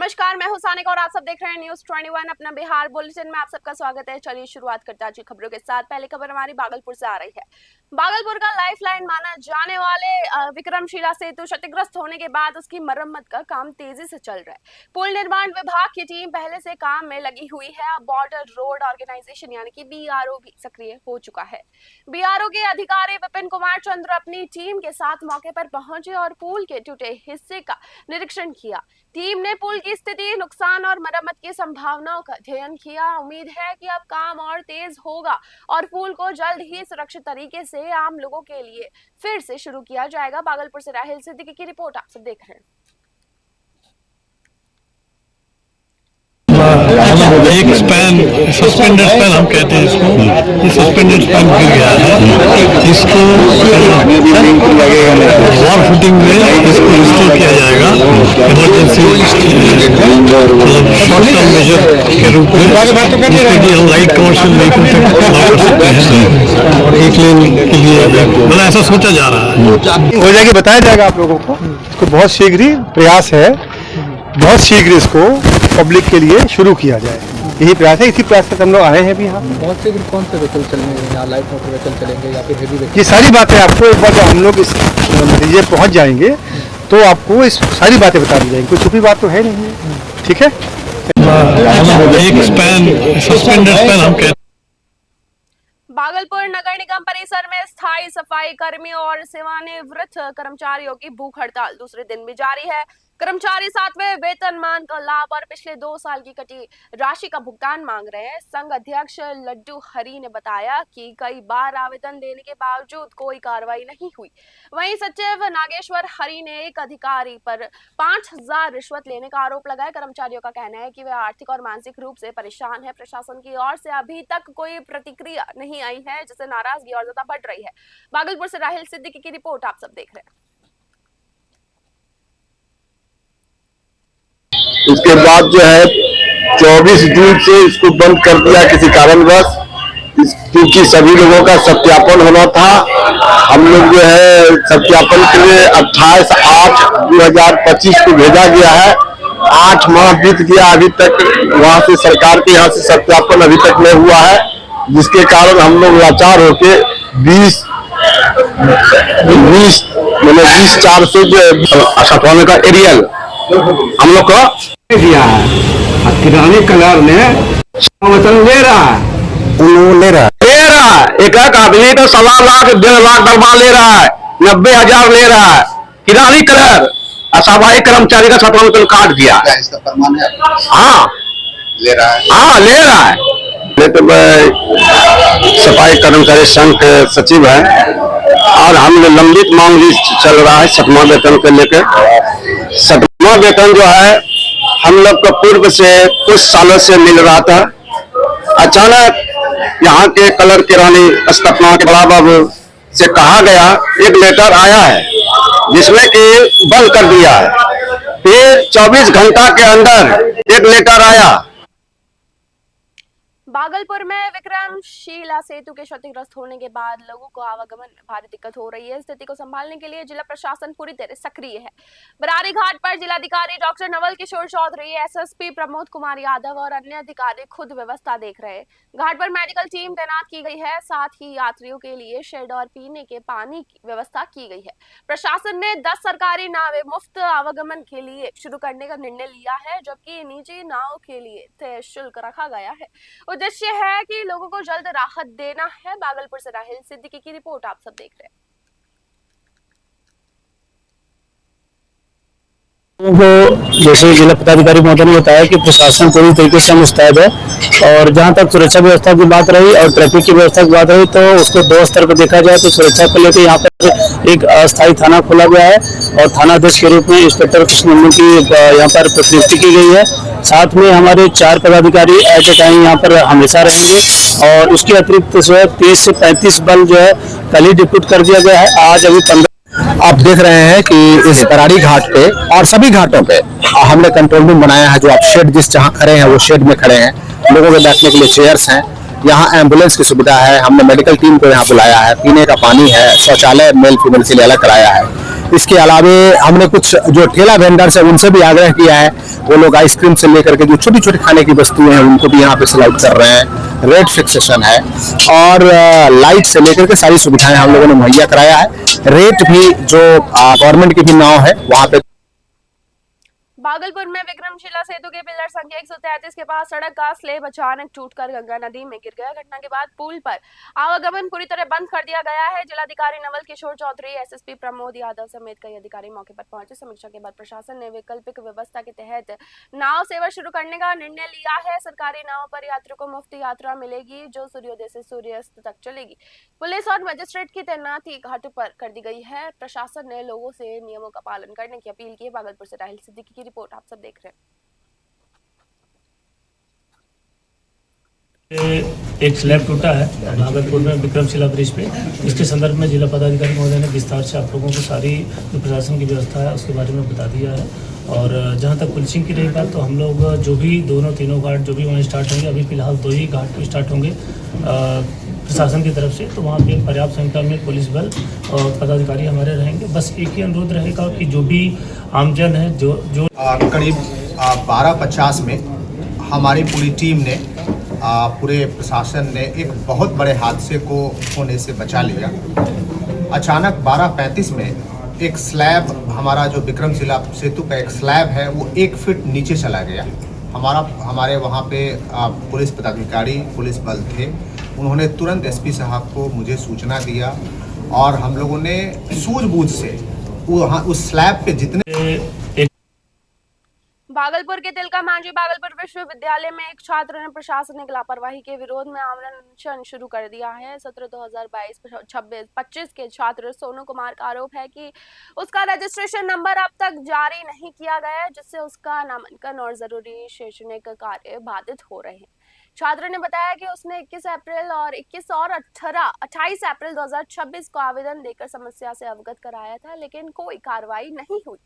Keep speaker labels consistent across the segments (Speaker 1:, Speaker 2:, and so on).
Speaker 1: नमस्कार, मैं हूं सानिका और आप सब देख रहे हैं न्यूज़ 21 अपना बिहार बुलेटिन में आप सबका स्वागत है। चलिए शुरुआत करते हैं आज की खबरों के साथ। पहले खबर हमारी भागलपुर से आ रही है। भागलपुर का लाइफलाइन माना जाने वाले विक्रमशिला सेतु क्षतिग्रस्त होने के बाद उसकी मरम्मत का काम तेजी से चल रहा है। पुल निर्माण विभाग की टीम पहले से काम में लगी हुई है। अब बॉर्डर रोड ऑर्गेनाइजेशन यानी कि BRO भी सक्रिय हो चुका है। BRO के अधिकारी विपिन कुमार चंद्र अपनी टीम के साथ मौके पर पहुंचे और पुल के टूटे हिस्से का निरीक्षण किया। टीम ने पुल की स्थिति, नुकसान और मरम्मत की संभावनाओं का अध्ययन किया। उम्मीद है कि अब काम और तेज होगा और पुल को जल्द ही सुरक्षित तरीके से आम लोगों के लिए फिर से शुरू किया जाएगा। भागलपुर से राहिल सिद्दीकी की रिपोर्ट आप सब देख रहे हैं।
Speaker 2: एक स्पैन सस्पेंडेड स्पैन हम कहते हैं इसको, ये सस्पेंडेड स्पैन गिर गया है। इसको वॉल फुटिंग में इसको इंस्टॉल किया जाएगा इमरजेंसी शॉर्ट टर्म मेजर के रूप में, जिससे हम लाइट कमर्शियल व्हीकल तक अलाउ कर सकते हैं और एक लेन के लिए मतलब ऐसा सोचा जा रहा है।
Speaker 3: हो जाएगी, बताया जाएगा आप लोगों को। इसको बहुत शीघ्र ही प्रयास है, बहुत शीघ्र इसको पब्लिक के लिए शुरू किया जाए, यही प्रयास है। इसी प्रयास से हम लोग आए हैं भी यहाँ।
Speaker 4: बहुत से कौन से व्हीकल चलेंगे, यहाँ लाइट मोटर व्हीकल चलेंगे या फिर हेवी व्हीकल?
Speaker 3: ये सारी बातें आपको एक बार जब हम लोग इस नतीजे पहुँच जाएंगे तो आपको इस सारी बातें बता दी जाएंगी। कोई छुपी बात तो है नहीं, ठीक है।
Speaker 2: एक स्पैन सस्पेंडेड स्पैन हम कहते हैं।
Speaker 1: भागलपुर नगर निगम परिसर में स्थायी सफाई कर्मियों और सेवानिवृत्त कर्मचारियों की भूख हड़ताल दूसरे दिन भी जारी है। कर्मचारी 7वें वेतनमान का लाभ और पिछले 2 साल की कटी राशि का भुगतान मांग रहे हैं। संघ अध्यक्ष लड्डू हरी ने बताया कि कई बार आवेदन देने के बावजूद कोई कार्रवाई नहीं हुई। वहीं सचिव नागेश्वर हरी ने एक अधिकारी पर 5000 रिश्वत लेने का आरोप लगाया। कर्मचारियों का कहना है कि वे आर्थिक और मानसिक रूप से परेशान है। प्रशासन की ओर से अभी तक कोई प्रतिक्रिया नहीं आई है, जिससे नाराजगी और ज्यादा बढ़ रही है। भागलपुर से राहिल सिद्दीकी की रिपोर्ट आप सब देख रहे हैं।
Speaker 5: उसके बाद जो है 24 जून से इसको बंद कर दिया किसी कारणवश, क्योंकि सभी लोगों का सत्यापन होना था। हम लोग जो है सत्यापन के लिए 28/8/2025 को भेजा गया है। 8 माह बीत गया, अभी तक वहां से सरकार के यहाँ से सत्यापन अभी तक नहीं हुआ है, जिसके कारण हम लोग लाचार होके 20/4 से जो सतवाने का एरियल हम लोग को दिया है। किरानी कलर ने वचन ले रहा है, ले रहा है। एक आदमी तो 1.25 लाख 1.5 लाख दरबार ले रहा है, 90,000 ले रहा है। किरानी कलर सफाई कर्मचारी का 7वां वेतन काट दिया। इसका प्रमाण है? हाँ ले रहा है, हाँ ले रहा है। तो मैं सफाई कर्मचारी संघ के सचिव है और हम लंबित मांग चल रहा है 7वां वेतन को लेकर। 7वां वेतन जो है हम लोग को पूर्व से कुछ सालों से मिल रहा था। अचानक यहाँ के कलर किरानी स्थापना के बड़ा बाबू से कहा गया, एक लेटर आया है जिसमें कि बंद कर दिया है। फिर 24 घंटा के अंदर एक लेटर आया।
Speaker 1: भागलपुर में विक्रमशिला सेतु के क्षतिग्रस्त होने के बाद लोगों को आवागमन में भारी दिक्कत हो रही है। स्थिति को संभालने के लिए जिला प्रशासन पूरी तरह सक्रिय है। बरारी घाट पर जिलाधिकारी डॉक्टर नवल किशोर चौधरी, SSP प्रमोद कुमार यादव और अन्य अधिकारी खुद व्यवस्था देख रहे हैं। घाट पर मेडिकल टीम तैनात की गई है, साथ ही यात्रियों के लिए शेड और पीने के पानी की व्यवस्था की गई है। प्रशासन ने 10 सरकारी नावें मुफ्त आवागमन के लिए शुरू करने का निर्णय लिया है, जबकि निजी नाव के लिए तय शुल्क रखा गया है। उद्देश्य है कि लोगों को जल्द राहत देना है। भागलपुर से राहिल सिद्दीकी की रिपोर्ट आप सब देख रहे हैं।
Speaker 6: जैसे जिला पदाधिकारी महोदय ने बताया कि प्रशासन पूरी तरीके से मुस्तैद है और जहां तक सुरक्षा व्यवस्था की बात रही और ट्रैफिक की व्यवस्था की बात रही तो उसको 2 स्तर पर देखा जाए तो सुरक्षा को लेकर यहाँ पर एक अस्थायी थाना खोला गया है और थानाध्यक्ष के रूप में इंस्पेक्टर कृष्ण की यहाँ पर प्रतिनियुक्ति की गई है। साथ में हमारे 4 पदाधिकारी एट ए टाइम यहाँ पर हमेशा रहेंगे और उसके अतिरिक्त जो है 30 से 35 बल जो है कल ही डिप्यूट कर दिया गया है। आज अभी 15
Speaker 7: आप देख रहे हैं कि इस बरारी घाट पे और सभी घाटों पे हमने कंट्रोल रूम बनाया है। जो आप शेड जिस जहां खड़े हैं वो शेड में खड़े हैं, लोगों के बैठने के लिए चेयर्स हैं, यहाँ एम्बुलेंस की सुविधा है। हमने मेडिकल टीम को यहाँ बुलाया है, पीने का पानी है, शौचालय मेल फीमेल के लिए अलग कराया है। इसके अलावे हमने कुछ जो ठेला वेंडर्स है उनसे भी आग्रह किया है, वो लोग आइसक्रीम से लेकर के जो छोटी छोटी खाने की वस्तुएं हैं उनको भी यहाँ पे सिलेक्ट कर रहे हैं। रेट फिक्सेशन है और लाइट से लेकर के सारी सुविधाएं हम लोगों ने मुहैया कराया है। रेट भी जो गवर्नमेंट की भी नाव है वहाँ पे।
Speaker 1: भागलपुर में विक्रमशिला सेतु के पिलर संख्या 133 के पास सड़क का स्लेब अचानक टूटकर गंगा नदी में गिर गया। घटना के बाद पुल पर आवागमन पूरी तरह बंद कर दिया गया है। जिलाधिकारी नवल किशोर चौधरी, एसएसपी प्रमोद यादव समेत कई अधिकारी मौके पर पहुंचे। समीक्षा के बाद प्रशासन ने वैकल्पिक व्यवस्था के तहत नाव सेवा शुरू करने का निर्णय लिया है। सरकारी नाव पर यात्रियों को मुफ्त यात्रा मिलेगी जो सूर्योदय से सूर्यास्त तक चलेगी। पुलिस और मजिस्ट्रेट की तैनाती घाटों पर कर दी गई है। प्रशासन ने लोगों से नियमों का पालन करने की अपील की है। भागलपुर से राहिल सिद्दीकी की रिपोर्ट आप सब देख रहे हैं।
Speaker 6: एक स्लैब टूटा है भागलपुर में विक्रमशिला ब्रिज पे। इसके संदर्भ में जिला पदाधिकारी महोदय ने विस्तार से आप लोगों को सारी जो प्रशासन की व्यवस्था है उसके बारे में बता दिया है। और जहां तक पुलिसिंग की रही बात, तो हम लोग जो भी दोनों तीनों घाट जो भी वहाँ स्टार्ट होंगे, अभी फिलहाल 2 ही घाट स्टार्ट होंगे प्रशासन की तरफ से, तो वहाँ पे पर्याप्त संख्या में पुलिस बल और पदाधिकारी हमारे रहेंगे। बस एक ही अनुरोध रहेगा कि जो भी आमजन है जो
Speaker 8: करीब 12:50 में हमारी पूरी टीम ने पूरे प्रशासन ने एक बहुत बड़े हादसे को होने से बचा लिया। अचानक 12:35 में एक स्लैब, हमारा जो विक्रमशिला सेतु का एक स्लैब है वो 1 फीट नीचे चला गया। हमारे वहाँ पे पुलिस पदाधिकारी, पुलिस बल थे, उन्होंने तुरंत एसपी साहब को मुझे सूचना दिया और हम लोगों ने सूझबूझ से उस स्लैब पे जितने।
Speaker 1: भागलपुर के तिलका मांझी भागलपुर विश्वविद्यालय में एक छात्र ने प्रशासनिक लापरवाही के विरोध में आमरण अनशन शुरू कर दिया है। सत्र 2022-25 के छात्र सोनू कुमार का आरोप है कि उसका रजिस्ट्रेशन नंबर अब तक जारी नहीं किया गया है, जिससे उसका नामांकन और जरूरी शैक्षणिक कार्य बाधित हो रहे हैं। छात्र ने बताया कि उसने 21 अप्रैल और 28 अप्रैल 2026 को आवेदन देकर समस्या से अवगत कराया था, लेकिन कोई कार्रवाई नहीं हुई।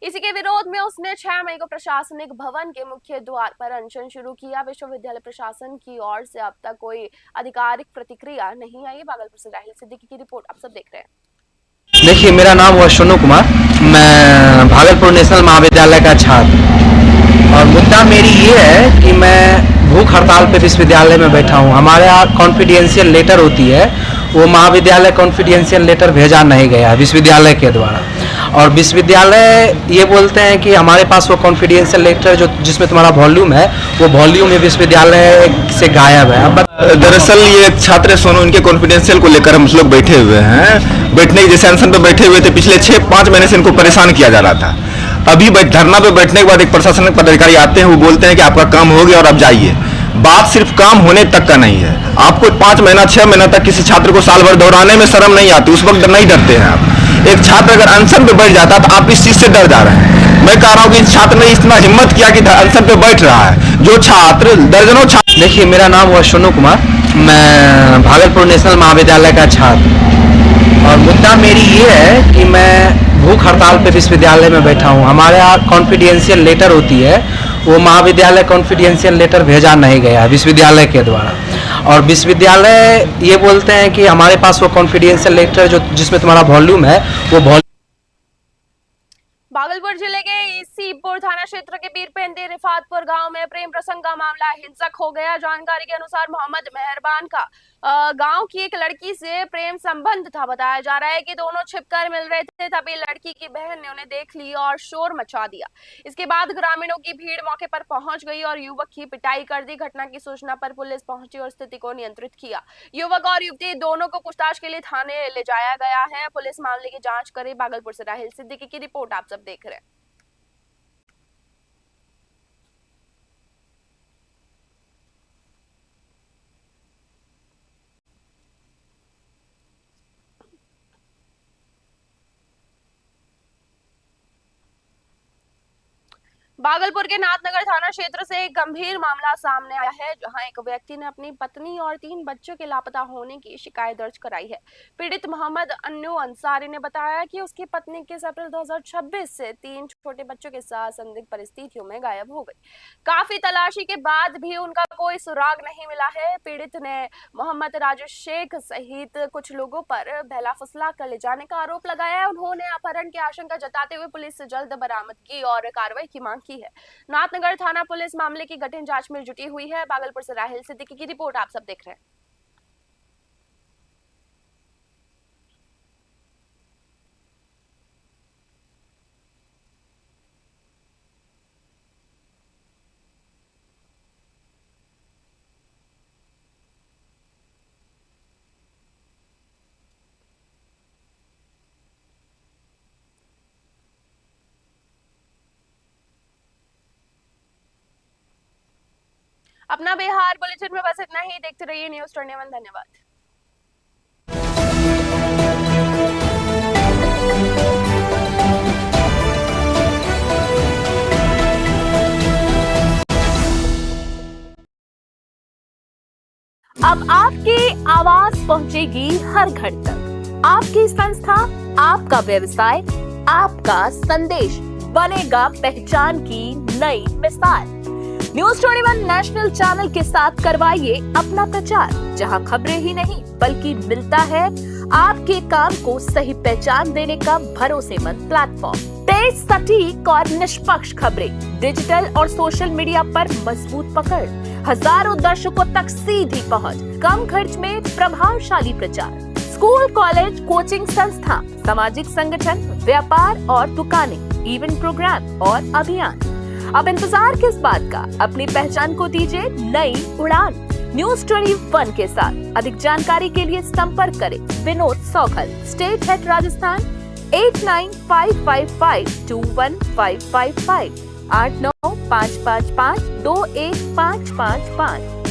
Speaker 1: इसी के विरोध में उसने 6 मई को प्रशासनिक भवन के मुख्य द्वार पर अनशन शुरू किया। विश्वविद्यालय प्रशासन की ओर से अब तक कोई आधिकारिक प्रतिक्रिया नहीं आई। भागलपुर से राहिल सिद्दीकी की रिपोर्ट आप सब देख रहे हैं।
Speaker 7: देखिए, मेरा नाम हुआ सोनू कुमार, मैं भागलपुर नेशनल महाविद्यालय का छात्र, और मुद्दा मेरी ये है कि मैं भूख हड़ताल पे विश्वविद्यालय में बैठा हूँ। हमारे यहाँ कॉन्फिडेंशियल लेटर होती है, वो महाविद्यालय कॉन्फिडेंशियल लेटर भेजा नहीं गया है विश्वविद्यालय के द्वारा, और विश्वविद्यालय ये बोलते हैं कि हमारे पास वो कॉन्फिडेंशियल लेटर जो जिसमें तुम्हारा वॉल्यूम है, वो वॉल्यूम में विश्वविद्यालय से गायब है। अब
Speaker 9: दरअसल ये छात्र सोनू, इनके कॉन्फिडेंशियल को लेकर हम लोग बैठे हुए हैं। बैठने के जैसे अनशन पे बैठे हुए थे, पिछले 6-5 महीने से इनको परेशान किया जा रहा था। अभी धरना पे बैठने के बाद एक प्रशासनिक पदाधिकारी आते हैं, वो बोलते हैं कि आपका काम हो गया और आप जाइए। बात सिर्फ काम होने तक का नहीं है। आपको 5 महीना 6 महीना तक किसी छात्र को साल भर दौड़ाने में शर्म नहीं आती, उस वक्त नहीं डरते हैं आप। एक छात्र अगर अनशन पे बैठ जाता तो आप इस चीज से डर जा रहे हैं। मैं कह रहा हूँ कि इस छात्र ने इतना हिम्मत किया कि अनशन पे बैठ रहा है। जो छात्र दर्जनों छात्र।
Speaker 7: देखिए, मेरा नाम हुआ सोनू कुमार, मैं भागलपुर नेशनल महाविद्यालय का छात्र, और मुद्दा मेरी ये है कि मैं भूख हड़ताल पे विश्वविद्यालय में बैठा हूँ। हमारे यहाँ कॉन्फिडेंशियल लेटर होती है, वो महाविद्यालय कॉन्फिडेंशियल लेटर भेजा नहीं गया है विश्वविद्यालय के द्वारा, और विश्वविद्यालय ये बोलते हैं कि हमारे पास वो कॉन्फिडेंशियल लेटर जो जिसमें तुम्हारा वॉल्यूम है, वो
Speaker 1: भागलपुर जिले के सीपुर थाना क्षेत्र के पीरपेंदी रिफातपुर गांव में प्रेम प्रसंग का मामला हिंसक हो गया। जानकारी के अनुसार मोहम्मद मेहरबान का गांव की एक लड़की से प्रेम संबंध था। बताया जा रहा है कि दोनों छिपकर मिल रहे थे, तभी लड़की की बहन ने उन्हें देख लिया और शोर मचा दिया। इसके बाद ग्रामीणों की भीड़ मौके पर पहुंच गई और युवक की पिटाई कर दी। घटना की सूचना पर पुलिस पहुंची और स्थिति को नियंत्रित किया। युवक और युवती दोनों को पूछताछ के लिए थाने ले जाया गया है। पुलिस मामले की जांच करे। भागलपुर से राहिल सिद्दीकी की रिपोर्ट आप सब देख रहे हैं। भागलपुर के नाथनगर थाना क्षेत्र से एक गंभीर मामला सामने आया है, जहां एक व्यक्ति ने अपनी पत्नी और 3 बच्चों के लापता होने की शिकायत दर्ज कराई है। पीड़ित मोहम्मद अन्नू अंसारी ने बताया कि उसकी पत्नी 21 अप्रैल 2026 से 3 छोटे बच्चों के साथ संदिग्ध परिस्थितियों में गायब हो गई। काफी तलाशी के बाद भी उनका कोई सुराग नहीं मिला है। पीड़ित ने मोहम्मद राजू शेख सहित कुछ लोगों पर बहला फुसला कर ले जाने का आरोप लगाया है। उन्होंने अपहरण की आशंका जताते हुए पुलिस से जल्द बरामदगी और कार्रवाई की मांग की है। नाथनगर थाना पुलिस मामले की गहन जांच में जुटी हुई है। भागलपुर से राहिल सिद्दीकी की रिपोर्ट आप सब देख रहे हैं। अपना बिहार बुलेटिन में बस इतना ही। देखते रहिए न्यूज़ 21। धन्यवाद। अब आपकी आवाज पहुंचेगी हर घर तक। आपकी संस्था, आपका व्यवसाय, आपका संदेश बनेगा पहचान की नई मिसाल। न्यूज़ 21 नेशनल चैनल के साथ करवाइए अपना प्रचार, जहां खबरें ही नहीं बल्कि मिलता है आपके काम को सही पहचान देने का भरोसेमंद प्लेटफॉर्म। तेज, सटीक और निष्पक्ष खबरें, डिजिटल और सोशल मीडिया पर मजबूत पकड़, हजारों दर्शकों तक सीधी पहुंच, कम खर्च में प्रभावशाली प्रचार। स्कूल, कॉलेज, कोचिंग संस्था, सामाजिक संगठन, व्यापार और दुकानें, इवेंट प्रोग्राम और अभियान। अब इंतजार किस बात का? अपनी पहचान को दीजिए नई उड़ान। न्यूज़ 21 के साथ अधिक जानकारी के लिए संपर्क करें विनोद सौखल, स्टेट हेड राजस्थान 8955521555 8955521555।